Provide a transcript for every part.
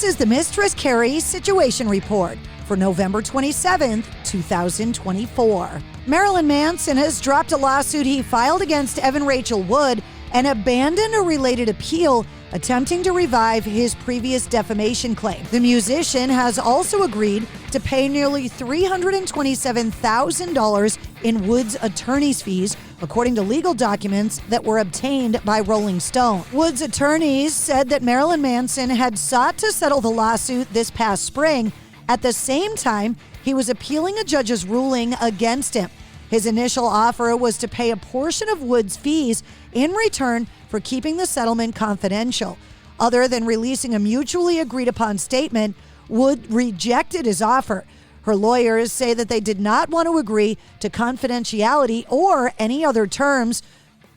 is the Mistress Carrie Situation Report for November 27th, 2024. Marilyn Manson has dropped a lawsuit he filed against Evan Rachel Wood and abandoned a related appeal attempting to revive his previous defamation claim. The musician has also agreed to pay nearly $327,000 in Wood's attorney's fees, according to legal documents that were obtained by Rolling Stone. Wood's attorneys said that Marilyn Manson had sought to settle the lawsuit this past spring. At the same time, he was appealing a judge's ruling against him. His initial offer was to pay a portion of Wood's fees in return for keeping the settlement confidential. Other than releasing a mutually agreed upon statement, Wood rejected his offer. Her lawyers say that they did not want to agree to confidentiality or any other terms.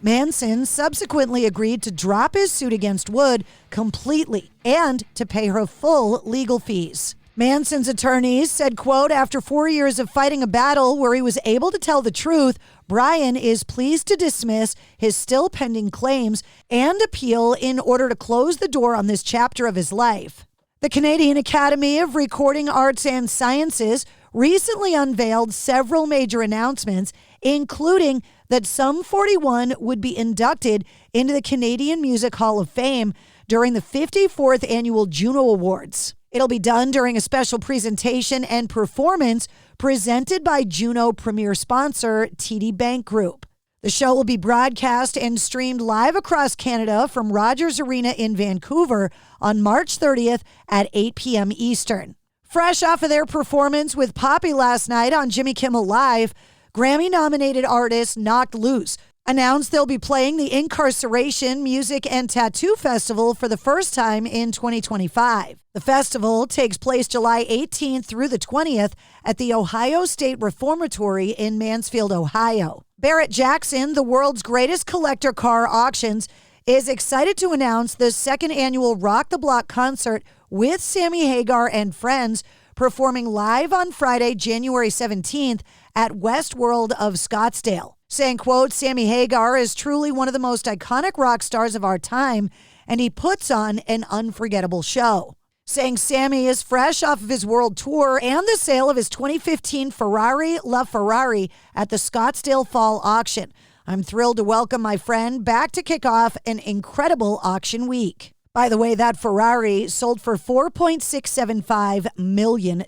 Manson subsequently agreed to drop his suit against Wood completely and to pay her full legal fees. Manson's attorneys said, quote, after 4 years of fighting a battle where he was able to tell the truth, Brian is pleased to dismiss his still pending claims and appeal in order to close the door on this chapter of his life. The Canadian Academy of Recording Arts and Sciences recently unveiled several major announcements, including that Sum 41 would be inducted into the Canadian Music Hall of Fame during the 54th Annual Juno Awards. It'll be done during a special presentation and performance presented by Juno premier sponsor TD Bank Group. The show will be broadcast and streamed live across Canada from Rogers Arena in Vancouver on March 30th at 8 p.m. Eastern. Fresh off of their performance with Poppy last night on Jimmy Kimmel Live, Grammy-nominated artist Knocked Loose announced they'll be playing the Incarceration Music and Tattoo Festival for the first time in 2025. The festival takes place July 18th through the 20th at the Ohio State Reformatory in Mansfield, Ohio. Barrett Jackson, the world's greatest collector car auctions, is excited to announce the second annual Rock the Block concert with Sammy Hagar and friends, performing live on Friday, January 17th at Westworld of Scottsdale. Saying, quote, Sammy Hagar is truly one of the most iconic rock stars of our time, and he puts on an unforgettable show. Saying Sammy is fresh off of his world tour and the sale of his 2015 Ferrari LaFerrari at the Scottsdale Fall Auction. I'm thrilled to welcome my friend back to kick off an incredible auction week. By the way, that Ferrari sold for $4.675 million.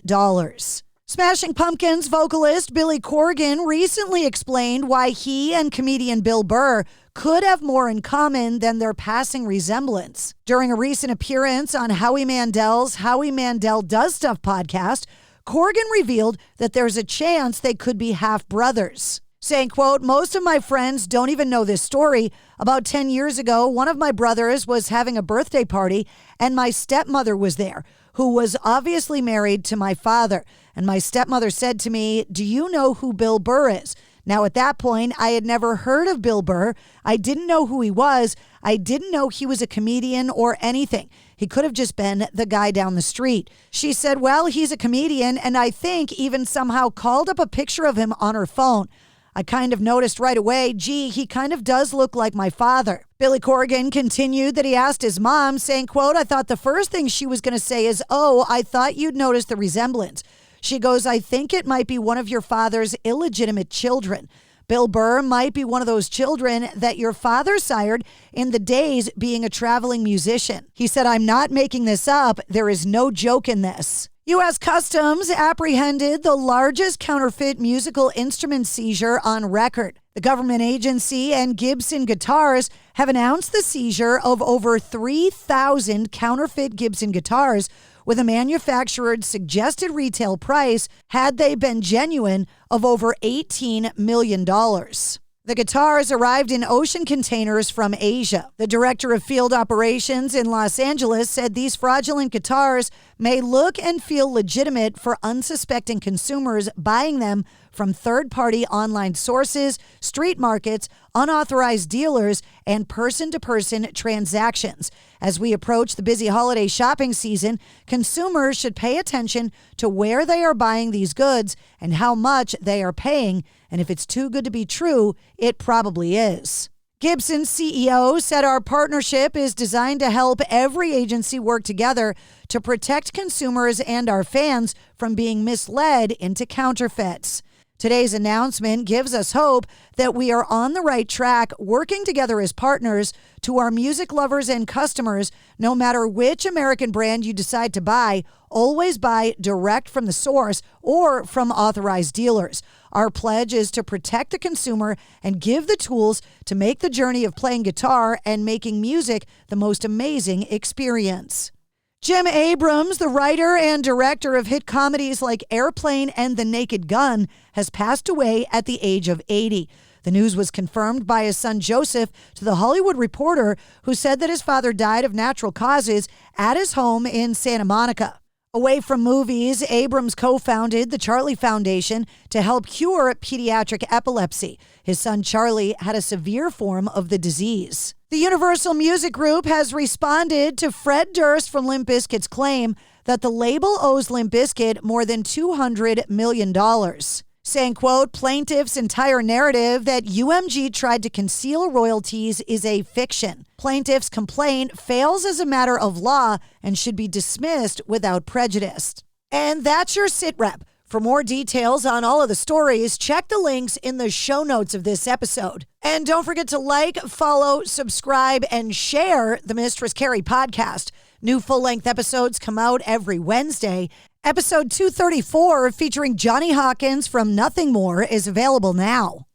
Smashing Pumpkins vocalist Billy Corgan recently explained why he and comedian Bill Burr could have more in common than their passing resemblance. During a recent appearance on Howie Mandel's Howie Mandel Does Stuff podcast, Corgan revealed that there's a chance they could be half-brothers. Saying, quote, most of my friends don't even know this story. About 10 years ago, one of my brothers was having a birthday party, and my stepmother was there, who was obviously married to my father. And my stepmother said to me, do you know who Bill Burr is? Now, at that point, I had never heard of Bill Burr. I didn't know who he was. I didn't know he was a comedian or anything. He could have just been the guy down the street. She said, well, he's a comedian, and I think even somehow called up a picture of him on her phone. I kind of noticed right away, gee, he kind of does look like my father. Billy Corgan continued that he asked his mom, saying, quote, I thought the first thing she was going to say is, oh, I thought you'd notice the resemblance. She goes, I think it might be one of your father's illegitimate children. Bill Burr might be one of those children that your father sired in the days being a traveling musician. He said, I'm not making this up. There is no joke in this. U.S. Customs apprehended the largest counterfeit musical instrument seizure on record. The government agency and Gibson guitars have announced the seizure of over 3,000 counterfeit Gibson guitars with a manufacturer's suggested retail price, had they been genuine, of over $18 million. The guitars arrived in ocean containers from Asia. The director of field operations in Los Angeles said these fraudulent guitars may look and feel legitimate for unsuspecting consumers buying them from third-party online sources, street markets, unauthorized dealers, and person-to-person transactions. As we approach the busy holiday shopping season, consumers should pay attention to where they are buying these goods and how much they are paying. And if it's too good to be true, it probably is. Gibson CEO said our partnership is designed to help every agency work together to protect consumers and our fans from being misled into counterfeits. Today's announcement gives us hope that we are on the right track, working together as partners to our music lovers and customers. No matter which American brand you decide to buy, always buy direct from the source or from authorized dealers. Our pledge is to protect the consumer and give the tools to make the journey of playing guitar and making music the most amazing experience. Jim Abrams, the writer and director of hit comedies like Airplane and The Naked Gun, has passed away at the age of 80. The news was confirmed by his son Joseph to The Hollywood Reporter, who said that his father died of natural causes at his home in Santa Monica. Away from movies, Abrams co-founded the Charlie Foundation to help cure pediatric epilepsy. His son Charlie had a severe form of the disease. The Universal Music Group has responded to Fred Durst from Limp Bizkit's claim that the label owes Limp Bizkit more than $200 million. Saying, quote, plaintiff's entire narrative that UMG tried to conceal royalties is a fiction. Plaintiff's complaint fails as a matter of law and should be dismissed without prejudice. And that's your sit rep. For more details on all of the stories, check the links in the show notes of this episode. And don't forget to like, follow, subscribe, and share the Mistress Carrie Podcast. New full-length episodes come out every Wednesday. Episode 234, featuring Johnny Hawkins from Nothing More, is available now.